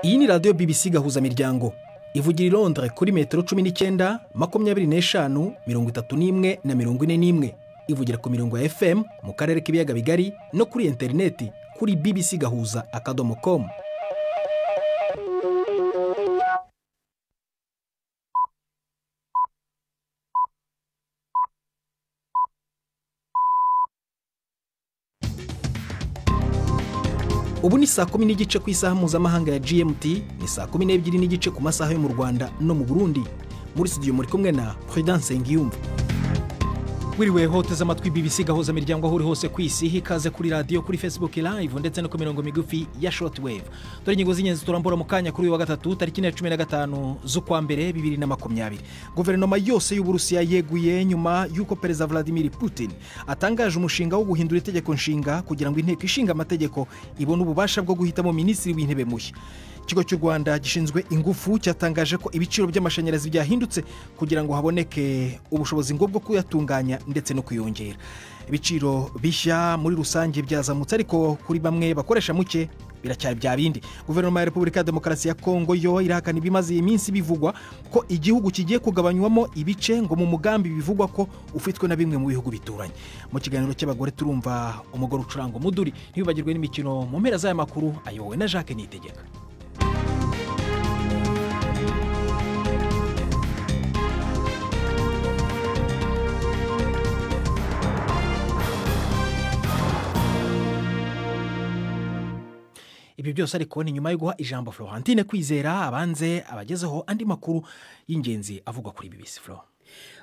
Iyi ni radio BBC gahuza miryango ivugira i Londres kuri metero 19, 25, 31 na 41. Ivugira ku mirongo ya FM mu karere k'ibiyaga bigari no kuri interineti kuri bbcgahuza.com. Ubu ni saa 10 n'igice ku isaha mpuzamahanga ya GMT, ni saa 12 n'igice ku masaha yo mu Rwanda no mu Burundi. Muri studio muri kumwe na Prudence Ngiyumva. Wiriwe hoteza amatwi BBC gahuza miryango aho uri hose ku isi, hikaze kuri radio, kuri Facebook live ndetse no ku mirongo migufi ya shortwave. Dore ingingo z'ingenzi turambura mu kanya kuri uyu wa gatatu tariki 15 z'ukwa mbere 2020. Guverinoma yose y'Uburusiya yeguye nyuma y'uko Perezida Vladimir Putin atangaje umushinga wo guhindura itegeko nshinga kugira ngo inteko ishinga amategeko ibone ububasha bwo guhitamo minisitiri w'intebe mushya. Ikigo cy'u Rwanda gishinzwe ingufu cyatangaje ko ibiciro by'amashanyarazi byahindutse kugira ngo haboneke ubushobozi bwo kuyatunganya ndetse no kuyongera. Ibiciro bishya muri rusange byazamutse, ariko kuri bamwe bakoresha muke biracyari bya bindi. Guverinoma ya Repubulika ya Demokarasi ya Kongo yo irahakana ibimaze iminsi bivugwa ko igihugu kigiye kugabanywamo ibice ngo mu mugambi bivugwa ko ufitwe na bimwe mu bihugu bituranye. Mu kiganiro cy'abagore turumva umugore ucuranga umuduri. Ntibibagirwe n'imikino mu mpera z'aya makuru ayowe na Jacques Nitegeka. Ibi byose ariko ni nyuma yo guha ijambo Florentine Kwizera abanze abagezeho andi makuru y'ingenzi avugwa kuri BBC. Flo,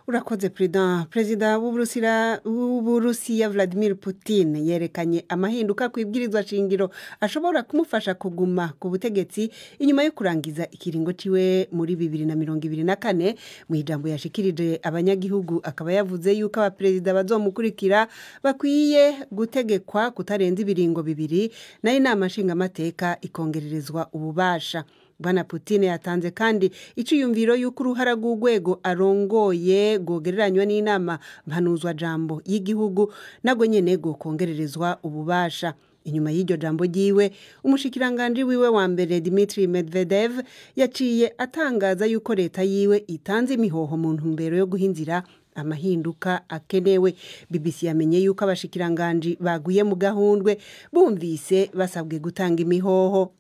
urakoze Perezida w'Uburusiya Vladimir Putin yerekanye amahinduka ku ibwirizwa shingiro ashobora kumufasha kuguma ku butegetsi inyuma yo kurangiza ikiringo ciwe muri 2024. Mu ijambo yashikirije abanyagihugu akaba yavuze yuko abaperezida bazomukurikira bakwiye gutegekwa kutarenza ibiringo bibiri na inama nshingamateka ikongererezwa ububasha. Bwana Putin yatanze kandi iciyumviro y'uko uruhara rw'urwego arongoye gogereranywa n'inama mpanuzwa jambo y'igihugu nago nyene go kongererezwa ububasha. Inyuma y'iryo jambo ryiwe, umushikiranganje wiwe wa mbere Dmitry Medvedev yaciye atangaza yuko leta yiwe itanze imihoho mu ntumbero yo guhinzira amahinduka akenewe. BBC yamenye yuko abashikiranganje baguye mu gahundwe bumvise basabwe gutanga imihoho.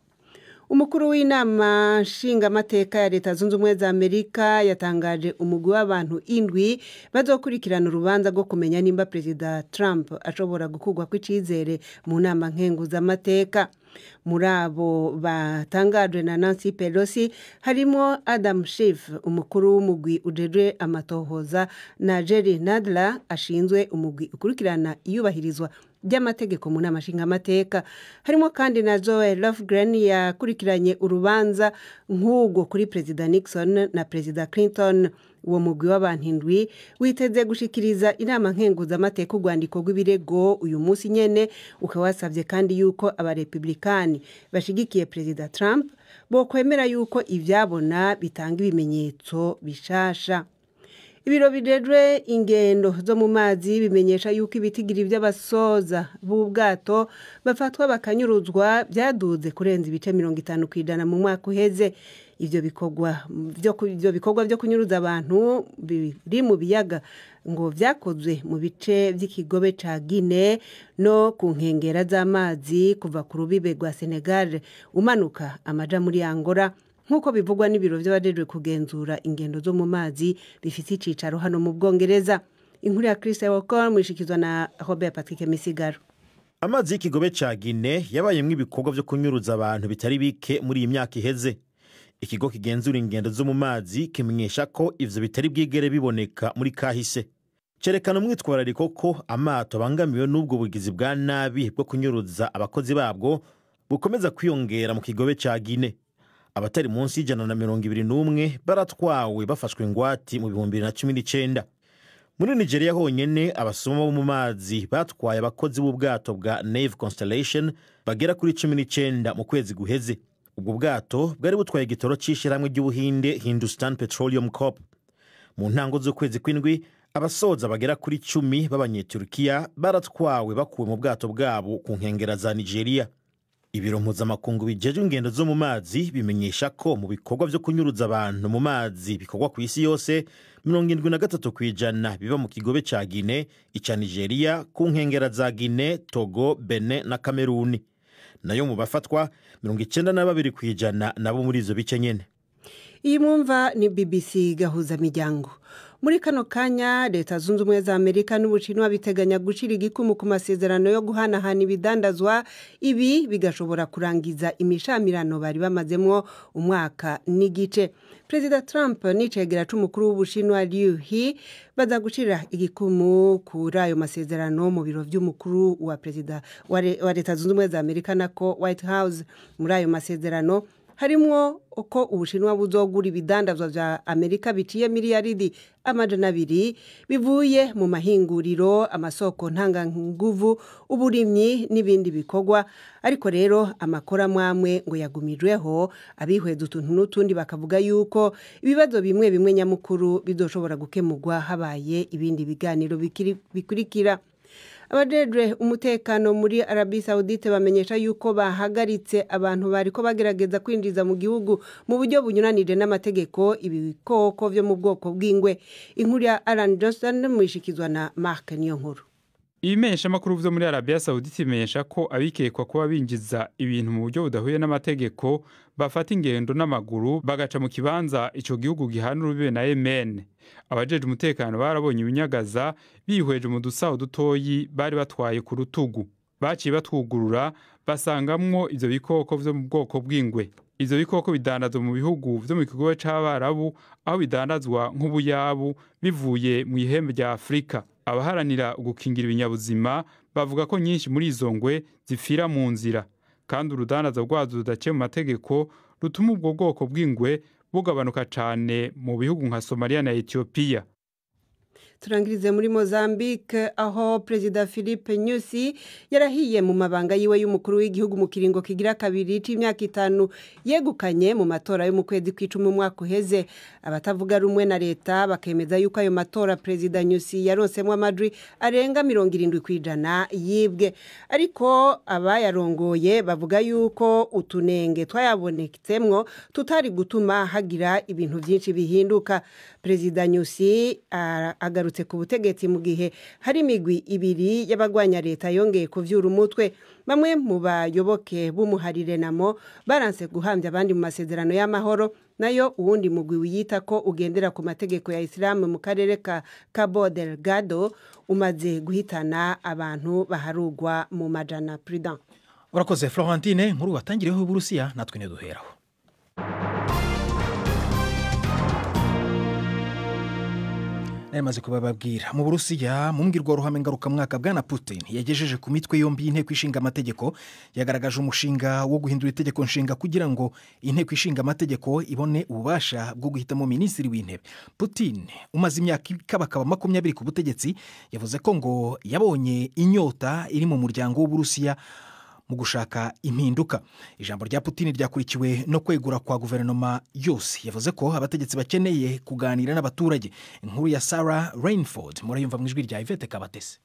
Umukuru w'inama nshingamateka ya Leta Zunze Ubumwe za Amerika yatangaje umugwi w'abantu 7 bazokurikirana urubanza rwo kumenya nimba Perezida Trump ashobora gukugwa kw'icizere mu nama nkenguzamateka. Muri abo batangajwe na Nancy Pelosi harimo Adam Schiff, umukuru w'umugwi ujejwe amatohoza, na Jerry Nadler ashinzwe umugwi ukurikirana iyubahirizwa by'amategeko mu nama nshingamateka. Harimo kandi na Zoe Lofgren yakurikiranye urubanza nk'ubwo kuri Perezida Nixon na Perezida Clinton. Uwo mugwi w'abantu 7 witeze gushikiriza inama nkenguzamateka urwandiko rw'ibirego uyu munsi nyene, ukawasabye kandi yuko abarepublikani bashigikiye Perezida Trump bo kwemera yuko ivyabona bitanga ibimenyetso bishasha. Ibiro bijejwe ingendo zo mu mazi bimenyesha yuko ibitigiri by'abasoza b'ubwato bafatwa bakanyuruzwa byaduze kurenza ibice 50% mu mwaka uheze. Ivyo bikorwa byo kunyuruza abantu biri mu biyaga ngo vyakozwe mu bice by'ikigobe ca Guinea no ku nkengera z'amazi kuva ku rubibe rwa Senegal umanuka amaja muri Angola, nkuko bivugwa n'ibiro by'abajejwe kugenzura ingendo zo mu mazi bifite icicaro hano mu Bwongereza. Inkuru ya Chris Walker mwishikizwa na Robert Patrick Misigaro. Amazi y'ikigobe ca Guinea yabayemwe ibikorwa byo kunyuruza abantu bitari bike muri iyi myaka iheze. Ikigo kigenzura ingendo zo mu mazi kimenyesha ko ivyo bitari bwigere biboneka muri kahise. Cerekana umwitwarariko ko amato bangamiwe n'ubwo bugizi bwa nabi bwo kunyuruza abakozi babwo bukomeza kwiyongera mu kigobe ca Guinea. Abatari munsi y'121 baratwawe bafashwe ingwati mu 2019. Muri Nigeria honyene abasoma bo mu mazi batwaye abakozi b'ubwato bwa Nave Constellation bagera kuri 19 mu kwezi guheze. Ubwo bwato bwari butwaye igitoro c'ishiramwe ry'Ubuhinde Hindustan Petroleum Corp. Mu ntango z'ukwezi kw'indwi abasoza bagera kuri 10 b'abanyeturukiya baratwawe bakuwe mu bwato bwabo ku nkengera za Nigeria. Ibiro mpuzamakungu bijejwe ingendo zo mu mazi bimenyesha ko mu bikorwa vyo kunyuruza abantu mu mazi bikorwa ku isi yose 73% biba mu kigobe ca Guinea, ica Nigeria, ku nkengera za Guinea, Togo, Benin na Cameroon. Nayo mu bafatwa 92% nabo muri izo bice nyene. Iyi mwumva ni BBC gahuza miryango. Muri kano kanya leta zunze ubumwe za Amerika n'Ubushinwa biteganya gushira igikumu ku masezerano yo guhanahana ibidandazwa, ibi bigashobora kurangiza imishamirano bari bamazemwo umwaka n'igice. Perezida Trump n'icegera c'umukuru w'Ubushinwa Liu He baza gushira igikumu kuri ayo masezerano mu biro vy'umukuru wa perezida wa leta zunze ubumwe za Amerika nako White House. Muri ayo masezerano harimwo uko Ubushinwa buzogura ibidandazwa vya Amerika biciye miliyaridi 200 bivuye mu mahinguriro, amasoko ntanganguvu, uburimyi n'ibindi bikorwa. Ariko rero amakora mwamwe ngo yagumijweho, abihweza utuntu n'utundi bakavuga yuko ibibazo bimwe bimwe nyamukuru bizoshobora gukemurwa habaye ibindi biganiro bikurikira. Abajejwe umutekano muri Arabie Saoudite bamenyesha yuko bahagaritse abantu bariko bagerageza kwinjiza mu gihugu mu buryo bunyuranije n'amategeko ibikoko vyo mu bwoko bw'ingwe. Inkuru ya Alan Johnston mwishikizwa na Mark Niyonkuru. Ibimenyesha makuru vyo muri Arabie Saoudite bimenyesha ko abikekwa kuba binjiza ibintu mu buryo budahuye n'amategeko bafata ingendo n'amaguru bagaca mu kibanza ico gihugu gihana urubibe na Yemen. Abajeje umutekano barabonye ibinyagaza bihweje mu dusaho dutoyi bari batwaye ku rutugu. Baciye batwugurura basangamwo ivyo bikoko vyo mu bwoko bw'ingwe. Ivyo bikoko bidandazwa mu bihugu vyo mu kigobe c'Abarabu, aho bidandazwa nk'ubuyabu bivuye mu ihembe rya Afrika. Abaharanira gukingira ibinyabuzima bavuga ko nyinshi muri izo ngwe zifira mu nzira, kandi urudandaza rwazo rudaciye mu mategeko rutuma ubwo bwoko bw'ingwe bugabanuka cane mu bihugu nka Somalia na Ethiopia. Turangirize muri Mozambique aho Perezida Filipe Nyusi yarahiye mu mabanga yiwe y'umukuru w'igihugu mu kiringo kigira kabiri c'imyaka 5 yegukanye mu matora yo mu kwezi kw'icumi umwaka uheze. Abatavuga rumwe na leta bakemeza yuko ayo matora Perezida Nyusi yaronsemwe amajwi arenga 70% yibwe, ariko abayarongoye bavuga yuko utunenge twayabonekemwo tutari gutuma hagira ibintu byinshi bihinduka. Perezida Nyusi agarutse ku butegetsi mu gihe hari imigwi ibiri y'abagwanya leta yongeye kuvyura umutwe. Bamwe mu bayoboke b'umuharire namo baranse guhambya abandi mu masezerano y'amahoro, nayo uwundi mugwi wiyita ko ugendera ku mategeko ya Islam mu karere ka Cabo Delgado umaze guhitana abantu baharugwa mu majana. Prudent. Urakoze Florentine, nkuru watangireho Uburusiya natwe ne duheraho. Nemaze kubababwira mu Burusiya mu mbwirwaruhame ngaruka mwaka bwana Putin yagejeje ku mitwe yombi y'inteko ishinga amategeko, yagaragaje umushinga wo guhindura itegeko nshinga kugira ngo inteko ishinga amategeko ibone ububasha bwo guhitamo minisitiri w'intebe. Putin umaze imyaka ikabakaba 20 ku butegetsi yavuze ko ngo yabonye inyota iri mu muryango w'Uburusiya mu gushaka impinduka. Ijambo rya Putin ryakurikiwe no kwegura kwa guverinoma yose. Yavuze ko abategetsi bakeneye kuganira n'abaturage. Inkuru ya Sarah Rainford murayumva mu ijwi rya Yvette Kabatese.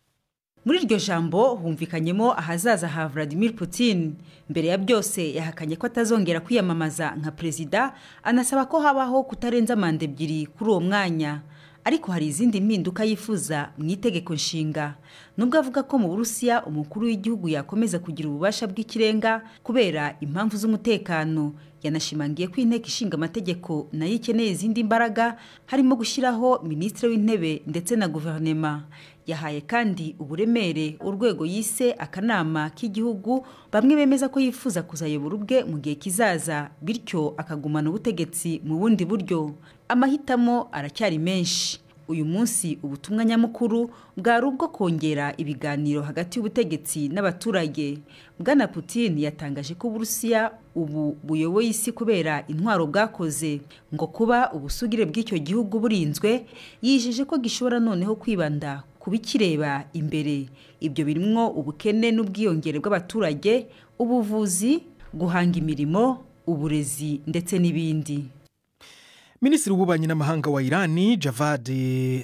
Muri iryo jambo humvikanyemo ahazaza ha Vladimir Putin. Mbere ya byose yahakanye ko atazongera kwiyamamaza nka perezida, anasaba ko habaho kutarenza manda 2 kuri uwo mwanya. Ariko hari izindi mpinduka yifuza mu itegeko nshinga. Nubwo avuga ko mu Burusiya umukuru w'igihugu yakomeza kugira ububasha bw'ikirenga kubera impamvu z'umutekano, yanashimangiye ko inteko ishinga amategeko nayo ikeneye izindi mbaraga, harimo gushyiraho minisitiri w'intebe ndetse na guverinoma. Yahaye kandi uburemere urwego yise akanama k'igihugu, bamwe bemeza ko yifuza kuzayobora ubwe mu gihe kizaza, bityo akagumana ubutegetsi mu bundi buryo. Amahitamo aracyari menshi. Uyu munsi ubutumwa nyamukuru bwari ubwo kongera ibiganiro hagati y'ubutegetsi n'abaturage. Bwana Putin yatangaje ko Uburusiya ubu buyoboye isi kubera intwaro bwakoze, ngo kuba ubusugire bw'icyo gihugu burinzwe, yijeje ko gishobora noneho kwibanda kubikireba imbere. Ibyo birimwo ubukene n'ubwiyongere bw'abaturage, ubuvuzi, guhanga imirimo, uburezi ndetse n'ibindi. Minisitiri w'ububanyi n'amahanga wa Irani Javad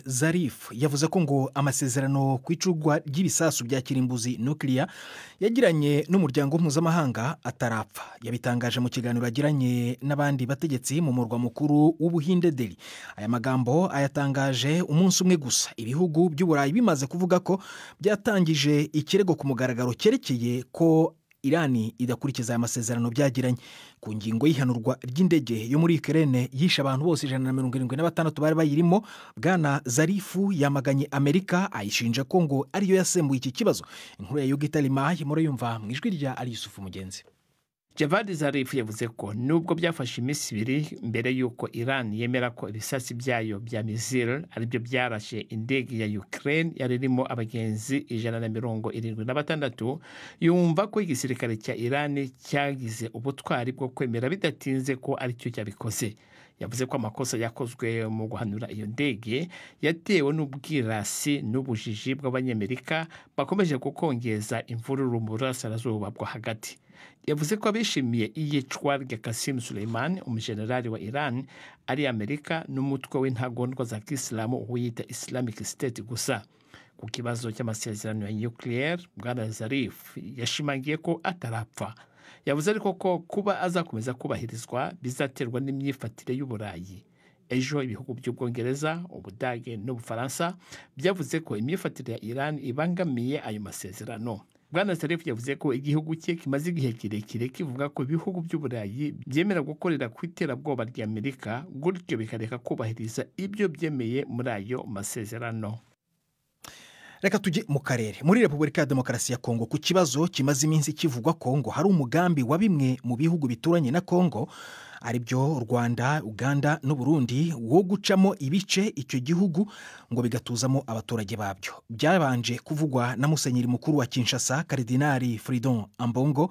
Zarif yavuze ko ngo amasezerano ku icurwa ry'ibisasu bya kirimbuzi nuclear yagiranye n'umuryango mpuzamahanga atarapfa. Yabitangaje mu kiganiro yagiranye n'abandi bategetsi mu murwa mukuru w'Ubuhinde Delhi. Aya magambo ayatangaje umunsi umwe gusa ibihugu by'Uburayi bimaze kuvuga ko byatangije ikirego ku mugaragaro cyerekeye ko Irani idakurikiza aya masezerano byagiranye. Ku ngingo y'ihanurwa ry'indege yo muri Ukraine yishe abantu bose 176 bari bayirimo, Bwana Zarifu yamaganye Amerika ayishinja ko ngo ariyo yasembuye iki kibazo. Inkuru ya Yogita Limaye murayumva mu ijwi rya Ali Yusufu Mugenzi. Javad Zarif yavuze ko nubwo byafashe iminsi ibiri mbere y'uko Iran yemera ko ibisasi byayo bya missile aribyo byarashe indege ya Ukraine yari irimo abagenzi 176, yumva ko igisirikare cya Iran cyagize ubutwari bwo kwemera bidatinze ko aricyo cyabikoze. Yavuze ko amakosa yakozwe mu guhanura iyo ndege yatewe n'ubwirasi n'ubujiji bw'abanyamerika bakomeje gukongeza imvururu mu burasirazuba bwo hagati. Yavuze ko abishimiye iyicwa rya Qasim Soleimani, umujenerali wa Iran, ari Amerika n'umutwe w'intagondwa za Kisilamu wiyita Islamic State gusa. Ku kibazo cy'amasezerano ya nuclear, Bwana Zarif yashimangiye ko atarapfa. Yavuze ariko ko kuba azakomeza kubahirizwa bizaterwa n'imyifatire y'Uburayi. Ejo ibihugu by'Ubwongereza, Ubudage n'Ubufaransa byavuze ko imyifatire ya Iran ibangamiye ayo masezerano. Bwana Zarif yavuze ko igihugu cye kimaze igihe kirekire kivuga ko ibihugu by'Uburayi byemera gukorera ku iterabwoba rya Amerika, gutyo bikareka kubahiriza ibyo byemeye muri ayo masezerano. Reka tujye mu karere. Muri Repubulika ya Demokarasi ya Kongo, ku kibazo kimaze iminsi kivugwa Kongo hari umugambi wa bimwe mu bihugu bituranye na Kongo aribyo Rwanda, Uganda n'Uburundi wo gucamo ibice icyo gihugu ngo bigatuzamo abaturage babyo. Byabanje kuvugwa na Musenyeri mukuru wa Kinshasa Karidinali Fridon Ambongo,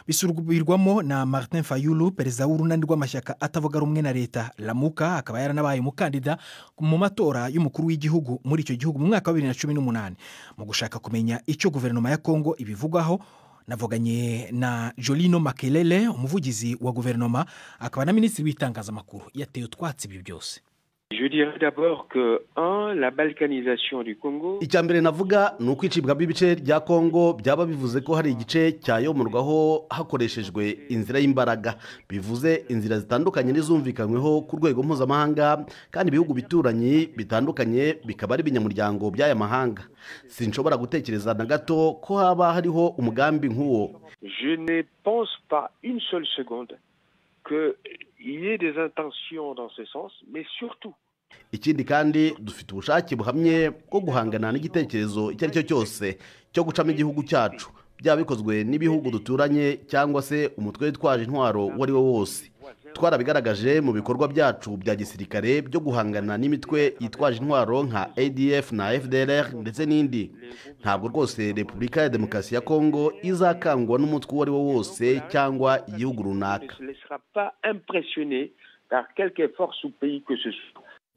bisurubirwamo na Martin Fayulu, perezida w'urunani rw'amashyaka atavuga rumwe na leta Lamuka, akaba yaranabaye umukandida mu matora y'umukuru w'igihugu muri icyo gihugu mu mwaka wa 2018. Mu gushaka kumenya icyo guverinoma ya Kongo ibivugaho, navuganye na Jolino Makelele, umuvugizi wa guverinoma akaba na minisitiri w'itangazamakuru. Yateye utwatsi ibi byose. Je dirais d'abord que la balkanisation du Congo. Icyambere navuga nuko icibwa b'ibice rya Kongo byaba bivuze ko hari igice cyayomorwaho hakoreshejwe inzira y'imbaraga. Bivuze inzira zitandukanye n'izumvikanyweho ku rwego mpuzamahanga, kandi ibihugu bituranye bitandukanye bikaba ari binyamuryango by'aya mahanga. Sinshobora gutekereza na gato ko haba hariho umugambi nk'uwo. Je ne pense pas une seule seconde que il y ait des intentions dans ce sens, mais surtout ikindi kandi dufite ubushake buhamye bwo guhangana n'igitekerezo icyo ari cyo cyose cyo gucamo igihugu cyacu, byaba bikozwe n'ibihugu duturanye cyangwa se umutwe witwaje intwaro uwo ari wo wose. Twarabigaragaje mu bikorwa byacu bya gisirikare byo guhangana n'imitwe yitwaje intwaro nka ADF na FDLR ndetse n'indi. Ntabwo rwose Repubulika ya Demokarasi ya Kongo izakangwa n'umutwe uwo ari wo wose cyangwa igihugu runaka.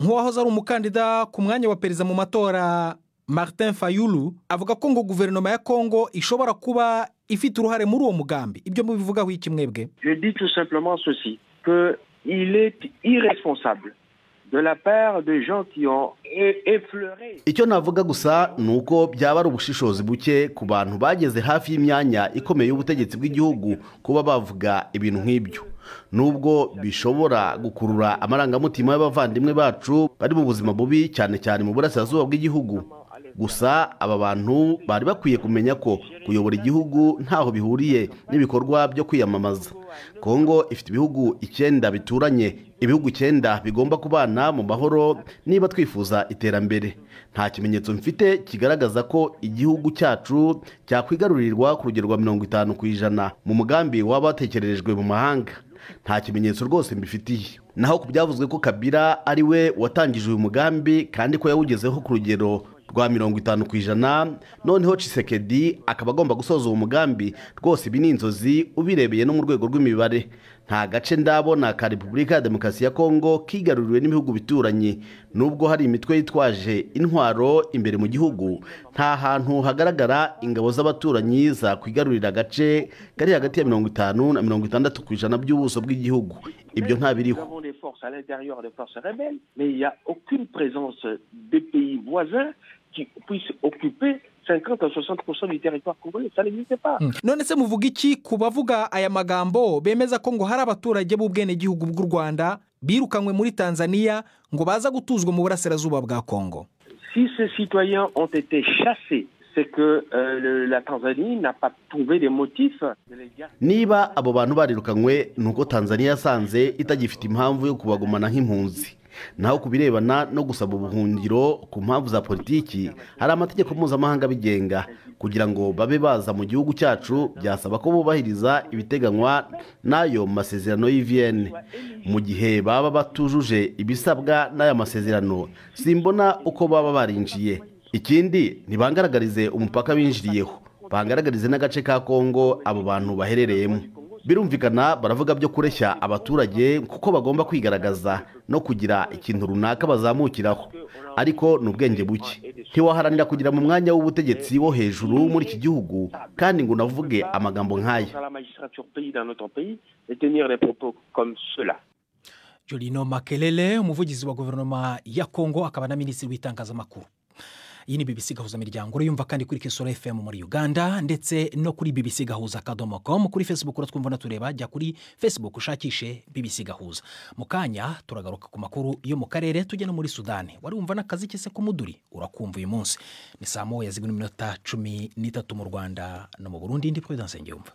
Nk'uwahoze ari umukandida ku mwanya wa perezida mu matora, Martin Fayulu avuga ko ngo guverinoma ya Kongo ishobora kuba ifite uruhare muri uwo mugambi. Ibyo mubivugaho iki mwebwe? Je dis tout simplement ceci, que il est irresponsable de la part de gens qui ont effleuré. Icyo navuga gusa nuko byaba ari ubushishozi buke ku bantu bageze hafi y'imyanya ikomeye y'ubutegetsi bw'igihugu kuba bavuga ibintu nk'ibyo. Nubwo bishobora gukurura amarangamutima y'abavandimwe bacu bari mu buzima bubi cyane cyane mu burasirazuba bw'igihugu. Gusa aba bantu bari bakwiye kumenya ko kuyobora igihugu ntaho bihuriye n'ibikorwa byo kwiyamamaza. Kongo ifite ibihugu 9 bituranye, ibihugu 9 bigomba kubana mu mahoro niba twifuza iterambere. Nta kimenyetso mfite kigaragaza ko igihugu cyacu cyakwigarurirwa ku rugero rwa 50% mu mugambi wabatekererejwe mu mahanga. Nta kimenyetso rwose mbifitiye. Naho kubyavuzwe ko Kabila ari we watangije uyu mugambi kandi ko yawugezeho ku rugero rwa 50%, noneho Tshisekedi akaba agomba gusoza uwo mugambi, rwose ibi ni inzozi ubirebeye no mu rwego rw'imibare. Nta gace ndabona ka Repubulika ya Demokarasi ya Kongo kigaruriwe n'ibihugu bituranye. Nubwo hari imitwe yitwaje intwaro imbere mu gihugu, nta hantu hagaragara ingabo z'abaturanyi za kwigarurira agace kari hagati ya 50 na 60% by'ubuso bw'igihugu. Ibyo nta biriho. à l'intérieur des forces rebelles, mais il n'y a aucune présence des pays voisins qui puissent occuper 50 à 60% du territoire congolais. Ça n'existe pas. None se muvuga iki ku bavuga aya magambo bemeza ko ngo hari abaturage b'ubwenegihugu bw'u Rwanda birukanywe muri Tanzania ngo baza gutuzwa mu burasirazuba bwa Kongo? Si ces citoyens ont été chassés, c'est que la Tanzanie n'a pas trouvé des motifs. Niba abo bantu barirukanywe nuko Tanzania yasanze itagifite impamvu yo kubagumana nk'impunzi. Naho kubirebana no gusaba ubuhungiro ku mpamvu za politiki, hari amategeko mpuzamahanga bigenga. Kugira ngo babe baza mu gihugu cyacu byasaba ko bubahiriza ibiteganywa n'ayo masezerano y'Vienne. Mu gihe baba batujuje ibisabwa n'aya masezerano, simbona uko baba barinjiye. Ikindi ntibangaragarize umupaka binjiriyeho, bangaragarize n'agace ka Kongo abo bantu baherereyemo. Birumvikana baravuga byo kureshya abaturage kuko bagomba kwigaragaza no kugira ikintu runaka bazamukiraho, ariko n'ubwenge buke. Ntiwaharanira kugira mu mwanya w'ubutegetsi wo hejuru muri iki gihugu kandi ngo navuge amagambo nk'aya. Jolino Makelele, umuvugizi wa guverinoma ya Kongo akaba na minisitiri w'itangazamakuru. Iyi ni BBC Gahuza Miryango, uriyumva kandi kuri Kisoro FM muri Uganda ndetse no kuri BBC Gahuza.com. Kuri Facebook uratwumva na tureba, jya kuri Facebook ushakishe BBC Gahuza. Mukanya turagaruka ku makuru yo mu karere, tujye no muri Sudani. Wari wumva n'akazi kese ku muduri urakumva uyu munsi. Ni saa 1:13 mu Rwanda no mu Burundi. Ndi Prudence Ngiyumva.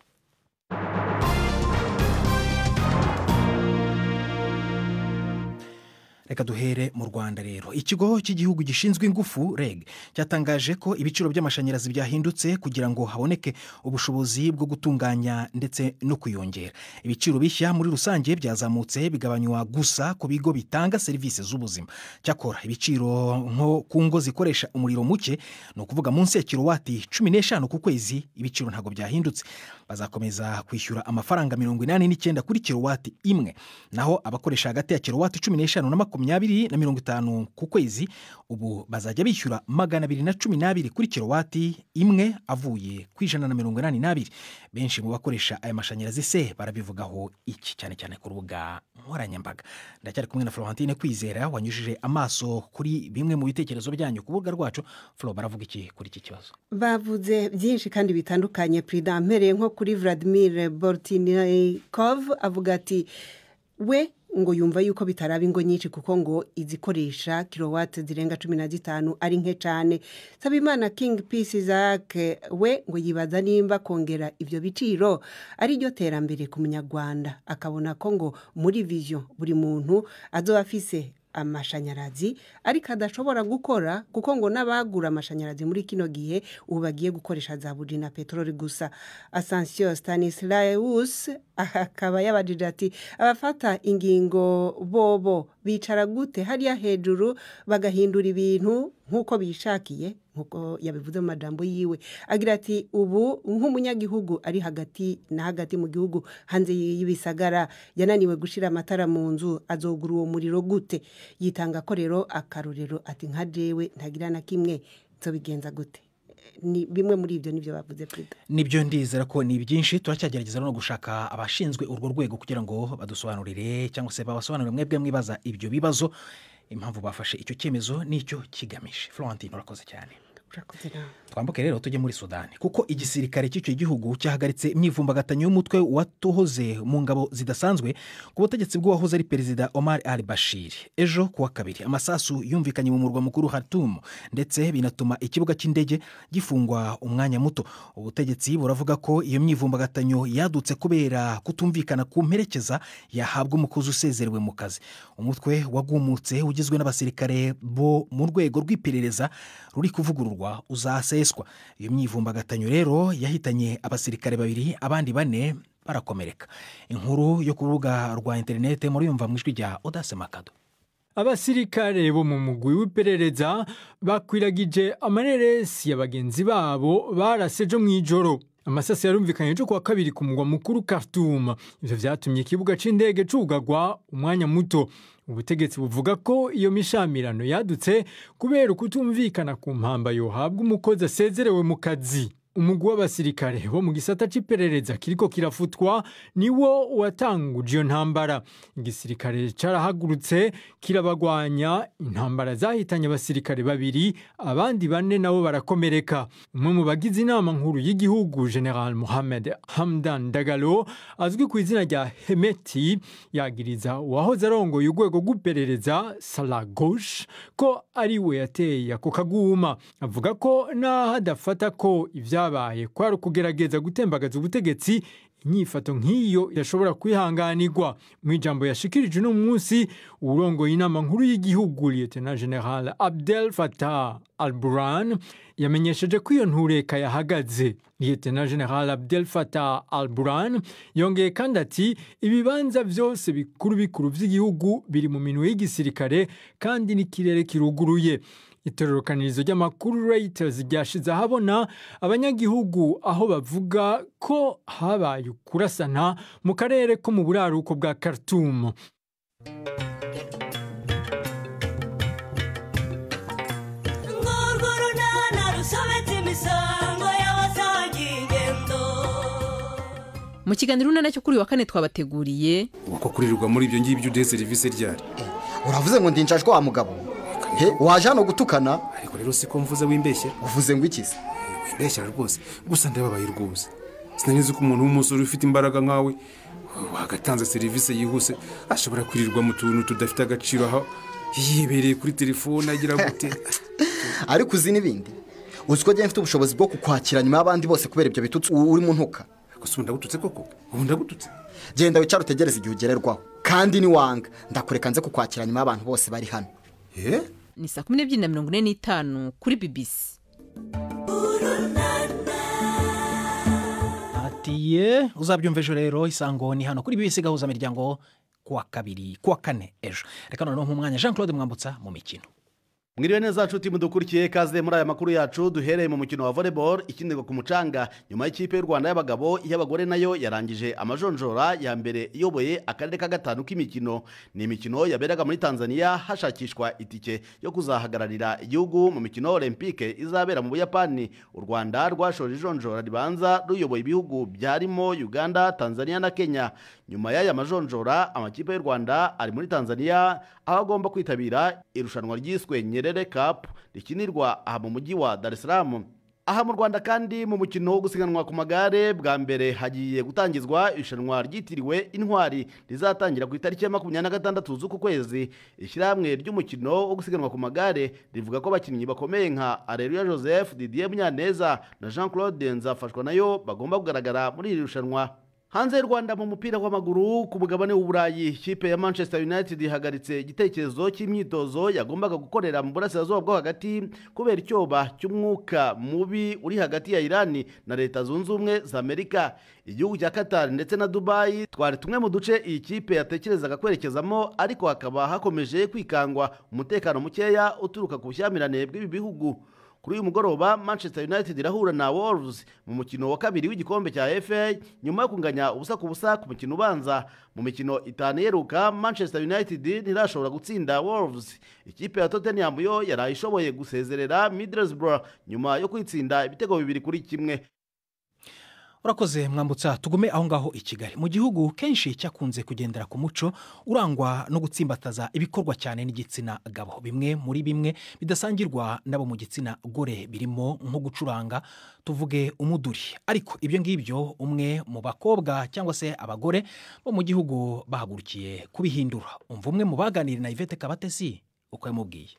Reka duhere mu Rwanda rero. Ikigo cy'igihugu gishinzwe ingufu REG cyatangaje ko ibiciro by'amashanyarazi byahindutse kugira ngo haboneke ubushobozi bwo gutunganya ndetse no kuyongera. Ibiciro bishya muri rusange byazamutse bigabanywa gusa ku bigo bitanga serivisi z'ubuzima. Cyakora ibiciro nko ku ngo zikoresha umuriro muke, no kuvuga munsi ya kilowati 15 ku kwezi, ibiciro ntago byahindutse. Bazakomeza kwishyura amafaranga 89 kuri kilowati imwe. Naho abakoresha hagati ya kilowati 15 na 50 ku kwezi ubu bazajya bishyura 212 kuri kilowati imwe avuye ku 182. Benshi mu bakoresha aya mashanyarazi se barabivugaho iki, cyane cyane ku rubuga nkoranyambaga. Ndacyari kumwe na Florentine Kwizera wanyujije amaso kuri bimwe mu bitekerezo byanyu ku rubuga rwacu. Flo, baravuga iki kuri iki kibazo? Bavuze byinshi kandi bitandukanye. President mpereye nko kuri Vladimir Bortnikov avuga ati we ngo yumva yuko bitaraba ingo nyinshi kuko ngo izikoresha kilowati zirenga 15 ari nke cyane. Sabimana King Peace Isaac we ngo yibaza nimba kongera ibyo biciro ari ryo terambere ku munyarwanda, akabona ko ngo muri vision buri muntu azoba afise amashanyarazi ariko adashobora gukora kuko ngo n'abagura amashanyarazi muri kino gihe ubu bagiye gukoresha za budi na petroli gusa. Asensio Stanislaus akaba yabajije ati abafata ingingo bobo bicara gute hariya hejuru bagahindura ibintu nkuko bishakiye, nkuko yabivuze mu majambo yiwe. Agira ati ubu nk'umunyagihugu ari hagati na hagati mu gihugu hanze y'ibisagara yananiwe gushira amatara mu nzu, azogura uwo muriro gute? Yitanga ko rero akarorero ati nka jewe ntagira na kimwe nzobigenza gute. Ni bimwe muri ibyo nivyo bavuze Prida. Nibyo ndizera ko ni byinshi, turacyagerageza no gushaka abashinzwe urwo rwego kugira ngo badusobanurire cyangwa se babasobanurire mwebwe mwibaza ibyo bibazo, impamvu bafashe icyo cyemezo n'icyo kigamije. Florentine urakoze cyane. Twambuke rero tujye muri Sudani kuko igisirikare cy'icyo gihugu cyahagaritse imyivumbagatanyo y'umutwe watohoze mu ngabo zidasanzwe ku butegetsi bw'uwahoze ari Perezida Omar al-Bashir. Ejo kuwa kabiri amasasu yumvikanye mu murwa mukuru Khartoum ndetse binatuma ikibuga cy'indege gifungwa umwanya muto. Ubutegetsi buravuga ko iyo myivumbagatanyo yadutse kubera kutumvikana ku mperekeza yahabwa umukozi usezerewe mu kazi. Umutwe wagumutse ugizwe n'abasirikare bo mu rwego rw'iperereza ruri kuvugururwa uzaseswa. Iyo myivumbagatanyo rero yahitanye abasirikare 2, abandi 4 barakomereka. Inkuru yo ku rubuga rwa interinete muri yumva mu ijwi rya Odase Makado. Abasirikare bo mu mugwi w'iperereza bakwiragije amareresi y'abagenzi babo barasejo mwijoro. Amasasi yarumvikanye cyo kuwa kabiri ku mugwa mukuru Khartoum. Ivyo vyatumye ikibuga c'indege cugagwa umwanya muto. Ubutegetsi buvuga ko iyo mishamirano yadutse kubera kutumvikana ku mpamba yohabwa umukozi asezerewe mu kazi. umugwi w'abasirikare bo mu gisata c'iperereza kiriko kirafutwa niwo watanguje iyo ntambara. Igisirikare carahagurutse kirabagwanya, intambara zahitanye abasirikare 2, abandi 4 nabo barakomereka. Umwe mu bagize inama nkuru y'igihugu General Mohamed Hamdan Dagalo azwi ku izina rya Hemeti yagiriza uwahoze arongoye urwego rw'iperereza Salah Ghosh ko ari we yateye ako kaguma. Avuga ko naho adafata ko ivyabaye kwari kugerageza gutembagaza ubutegetsi, inyifato nk'iyo yashobora kwihanganirwa. Mu ijambo yashikirije uno munsi, urongoye inama nkuru y'igihugu Lieutenant General Abdel Fattah al-Burhan yamenyesheje ko iyo ntureka yahagaze. Lieutenant General Abdel Fattah al-Burhan yongeye kandi ati ibibanza byose bikuru vy'igihugu biri mu minwe y'igisirikare kandi n'ikirere kiruguruye. Itororokanirizo ry'amakuru Reuters ryashize ahabona abanyagihugu aho bavuga ko habaye kurasana mu karere ko mu buraruko bwa Khartoum. Mu kiganiro runana cyo kuri wa kane twabateguriye uko kuririrwa muri ibyo ngibyo de service ryari. Uravuze ngo ndinjajwe wa mugabo. Waje hano gutukana? Ariko rero siko mvuze wimbeshye. Uvuze ngo ikize? Wimbeshye rwose. Gusa ndababaye rwose. Sinanize ko umuntu w'umusore ufite imbaraga nkawe wagatanze service yihuse ashobora kwirirwa mu tuntu tudafite agaciro aho yibereye kuri telefone agira gute. Ariko uzi n'ibindi. Uziko je mfite ubushobozi bwo kukwakira nyuma y'abandi bose kubera ibyo bitutsi uri mu ntuka. Gusunda gututse koko. Ubunda gututse. Genda wicara utegereze igihe ugererwaho. Kandi ni wanga ndakureka nze kukwakira nyuma y'abantu bose bari hano. Ni 12:45 kuri BBC. Atiye uzabyumva ejo rero Isango ni hano kuri BBC gahuza miryango kuwa 2 kuwa 4 ejo. Reka noneho mu mwanya Jean Claude Mwambutsa mu mikino. Mwiriwe neza nshuti mudukurikiye kaze muri aya makuru yacu duhereye mu mukino wa volleyball ikinirwa ku mucanga nyuma y'ikipe y'u Rwanda y'abagabo y'abagore nayo yarangije amajonjora ya mbere iyoboye akarere ka 5 k'imikino. Ni imikino yaberaga muri Tanzania hashakishwa itike yo kuzahagararira igihugu mu mikino Olympique izabera mu Buyapani. U Rwanda rwashoje ijonjora ribanza ruyoboye ibihugu byarimo Uganda, Tanzania na Kenya. Nyuma y'aya majonjora amakipe y'u Rwanda ari muri Tanzania aho agomba kwitabira irushanwa ryiswe Nyerere Cup rikinirwa aha mu mujyi wa Dar es Salaam. Aha mu Rwanda kandi mu mukino wo gusiganwa ku magare bwa mbere hagiye gutangizwa irushanwa ryitiriwe Intwari rizatangira ku itariki ya 26 z'uku kwezi. Ishyirahamwe ry'umukino wo gusiganwa ku magare rivuga ko abakinnyi bakomeye nka Areruya Joseph, Didier Munyaneza na Jean Claude Nzafashwa nayo bagomba kugaragara muri iri rushanwa. Hanze y'u Rwanda mu mupira w'amaguru ku mugabane w'Uburayi, ikipe ya Manchester United ihagaritse igitekerezo cy'imyitozo yagombaga gukorera mu burasirazuba bwo hagati kubera icyoba cy'umwuka mubi uri hagati ya Iran na Leta Zunze Ubumwe za Amerika. Igihugu cya Qatar ndetse na Dubai twari tumwe mu duce iyi kipe yatekerezaga kwerekezamo, ariko hakaba hakomeje kwikangwa umutekano mukeya uturuka ku bushyamirane bw'ibi bihugu. Kuri uyu mugoroba Manchester United irahura na Wolves mu mukino wa kabiri w'igikombe cya FA nyuma yo kunganya ubusa ku busa ku mukino ubanza. Mu mikino 5 yeruka Manchester United ntirashobora gutsinda Wolves. Ikipe ya Tottenham yo yarayishoboye gusezerera Middlesbrough nyuma yo kwitsinda ibitego 2-1. Urakoze Mwambutsa. Tugume aho ngaho i Kigali. Mu gihugu kenshi cyakunze kugendera ku muco urangwa no gutsimbataza ibikorwa cyane n'igitsina gabo. Bimwe muri bimwe bidasangirwa nabo mu gitsina gore birimo nko gucuranga, tuvuge umuduri. Ariko ibyo ngibyo umwe mu bakobwa cyangwa se abagore bo mu gihugu bahagurukiye kubihindura. Umva umwe mu baganira na Yvette Kabatesi uko yamubwiye.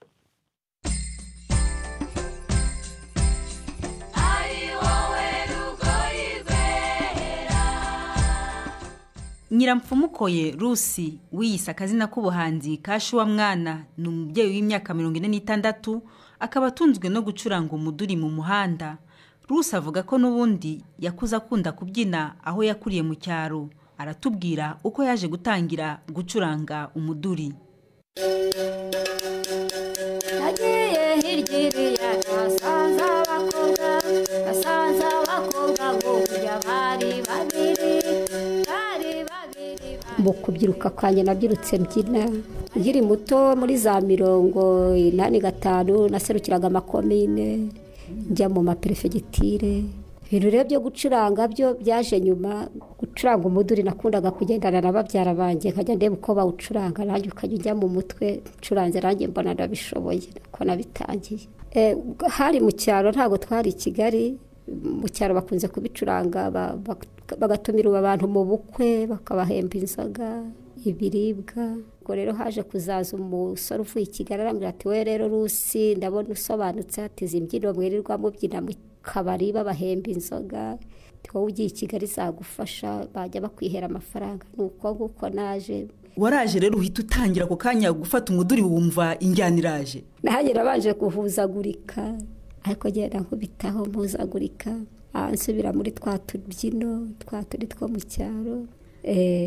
Nyiramfumukoye Rusi wiyise akazina k'ubuhanzi Kashuwa Mwana ni umubyeyi w'imyaka 46 akaba atunzwe no gucuranga umuduri mu muhanda. Rusi avuga ko n'ubundi yakuze akunda kubyina aho yakuriye mu cyaro. Aratubwira uko yaje gutangira gucuranga umuduri. Nagiye hirgiriya nasanza bakobwa ngo kujya bari babiri mu kubyiruka kwanjye nabyirutse mbyina nkiri muto muri za 85 naserukiraga amakomine njya mu maperefegitire ibintu rero byo gucuranga byo byaje nyuma. Gucuranga umuduri nakundaga kugendana na babyara banjye nkajya ndeba uko bawucuranga, nanjye ukajya ujya mu mutwe ucuranze, nanjye mbona ndabishoboye ko nabitangiye. Hari mu cyaro, ntabwo twari i Kigali. Mu cyaro bakunze kubicuranga, bagatumira abantu mu bukwe bakabahemba inzoga, ibiribwa. Ubwo rero haje kuzaza umusore uvuye i Kigali arambwira ati we rero Rusi ndabona usobanutse, ati izi mbyino mwirirwa mubyina mu kabari babahemba inzoga, wowe ugiye i Kigali zagufasha, bajya bakwihera amafaranga. Nuko nguko naje. Waraje rero uhita utangira ku kanya gufata umuduri wumva injyana iraje? Nanjye nabanje kuhuzagurika, ariko ngenda nkubitaho mpuzagurika, nsubira muri twa tubyino twa turi two mu cyaro.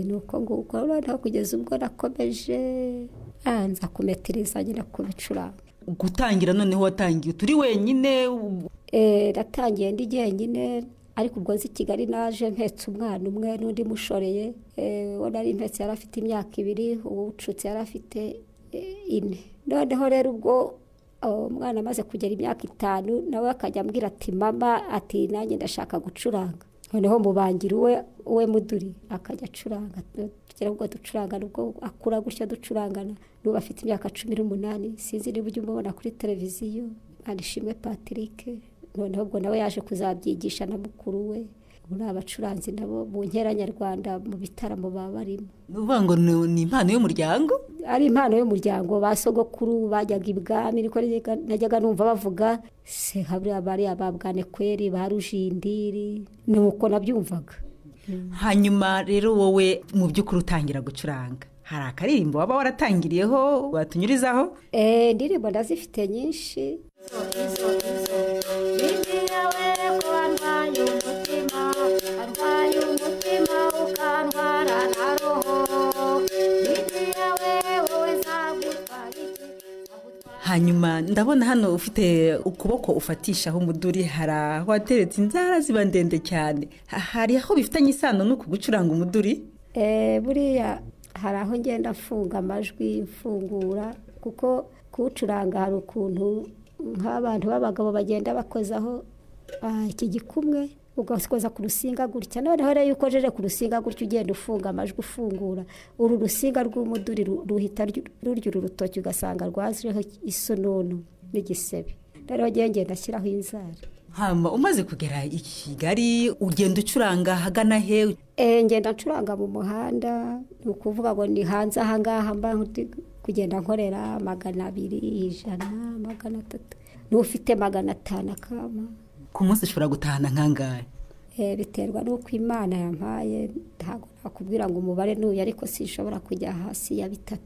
Nuko nguko noneho kugeza ubwo nakomeje nza kumetiriza nyine kubicuranga. Gutangira noneho watangiye turi wenyine? Natangiye ndi jyenyine, ariko ubwo nzi Kigali naje mpetse umwana umwe n'undi mushoreye. Uwo nari mpetse yari afite imyaka 2, uwo ucutse yari afite 4. Noneho rero ubwo umwana amaze kugera imyaka 5 nawe akajya ambwira ati mama, ati nanjye ndashaka gucuranga. Noneho mubangira uwe muduri akajya acuranga, tugera ubwo ducuranga, nubwo akura gutya ducurangana. N'ubu afite imyaka 18, sinzi niba ujya umubona kuri televiziyo, Manishimwe Patrick. Noneho ubwo nawe yaje kuzabyigisha na mukuru we. Ubu ni abacuranzi nabo mu nkera nyarwanda mu bitaramo baba barimo. Nuvuga ngo ni impano y'umuryango? Ari impano y'umuryango. Basogokuru bajyaga ibwami, niko najyaga numva bavuga, se habura bari ababwane kweri ba Rujindiri, nuko nabyumvaga. Hanyuma rero wowe mu by'ukuri utangira gucuranga, hari akaririmbo waba waratangiriyeho watunyurizaho? Indirimbo ndazifite nyinshi. Hanyuma ndabona hano ufite ukuboko ufatishaho umuduri, hari aho wateretse inzara ziba ndende cyane. Hari aho bifitanye isano no kugucuranga umuduri? Buriya hari aho ngenda mfunga amajwi, mfungura, kuko kuwucuranga hari ukuntu nk'abantu b'abagabo bagenda bakozaho iki gikumwe, ugakoza ku rusinga gutya. Noneho rero iyo ukojeje ku rusinga gutya ugenda ufunga amajwi ufungura, uru rusinga rw'umuduri ruhita rurya urutoki ugasanga rwazireho isununu n'igisebe. Rero ngenda ashyiraho inzara. Hama umaze kugera i Kigali ugenda ucuranga hagana he? Ngenda ncuranga mu muhanda, ni ukuvuga ngo ni hanze aha ngaha mba kugenda nkorera 200, 100, 300, n'ufite 500 akama. Ku munsi ushobora gutahana nkangahe? Biterwa n'uko Imana yampaye, ntabwo nakubwira ngo umubare n'uyu, ariko sinshobora kujya hasi ya 3.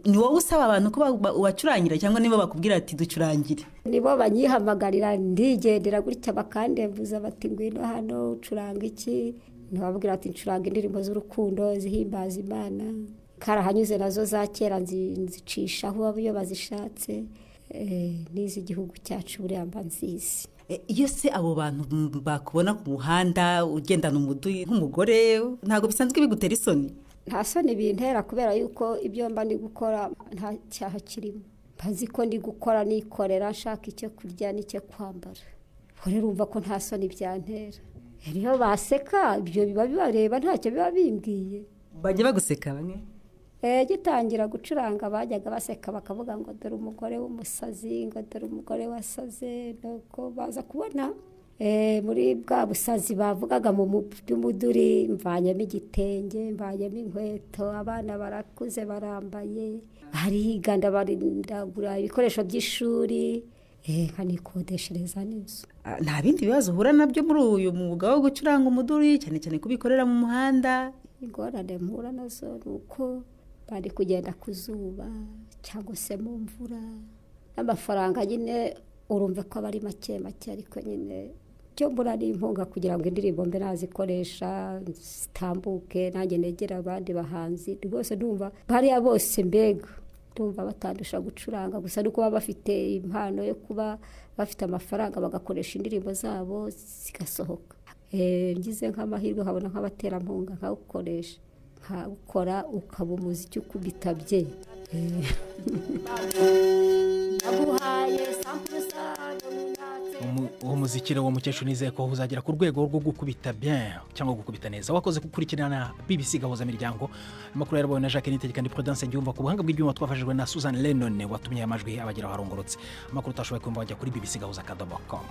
Ni wowe usaba abantu ko ubacurangira cyangwa nibo bakubwira ati ducurangire? Nibo banyihamagarira, ndigendera gutya bakandembuza bati ngwino hano ucuranga iki. Nababwira ati ncuranga indirimbo z'urukundo zihimbaza Imana. Karahanyuze nazo za kera nzicishaho abiyo bazishatse. N'iz'igihugu cyacu buriya mba nzizi. Iyo se abo bantu bakubona ku muhanda ugendana umuduri nk'umugore, ntabwo bisanzwe bigutera isoni? Nta soni bintera, kubera yuko ibyo mba ndi gukora nta cyaha kirimo. Bazi ko ndi gukora nikorera, nshaka icyo kurya n'icyo kwambara. Rero urumva ko nta soni byantera. Iyo baseka ibyo biba bibareba, ntacyo biba bimbwiye. Bajya baguseka bamwe? Gitangira gucuranga bajyaga baseka bakavuga ngo dore umugore w'umusazi, ngo dore umugore wasaze. Nuko baza kubona muri bwa busazi bavugaga mu by'umuduri, mvanyemo igitenge, mvanyemo inkweto, abana barakuze barambaye, bariga ndabarindagura ibikoresho by'ishuri, nkanikodeshereza n'inzu. Nta bindi bibazo uhura nabyo muri uyu mwuga wo gucuranga umuduri, cyane cyane kubikorera mu muhanda? Ingorane mpura nazo ni uko bari kugenda ku zuba cyangwa se mu mvura, n'amafaranga nyine urumva ko aba ari make make, ariko nyine cyo mbura n'impunga kugira ngo indirimbo mbe nazikoresha zitambuke, nanjye negera abandi bahanzi. Rwose ndumva bariya bose mbega ndumva batandusha gucuranga, gusa nuko baba bafite impano yo kuba bafite amafaranga bagakoresha indirimbo zabo zigasohoka. Ngize nk'amahirwe nkabona nk'abaterampunga nkawukoresha, nkawukora ukaba umuziki ukubitabye. uwo muziki wo mukecuru nizeye ko uzagera ku rwego rwo gukubita bien cyangwa gukubita neza. Wakoze gukurikirana BBC Gahuza Miryango. Amakuru yarabawe na Jacques Nitegeka ndi Prudence Ngiyumva, ku buhanga bw'ibyuma twafashijwe na Susan Lennon watumye amajwi abageraho harongorotse. Amakuru utashoboye kumva wajya kuri bbcgahuza.com.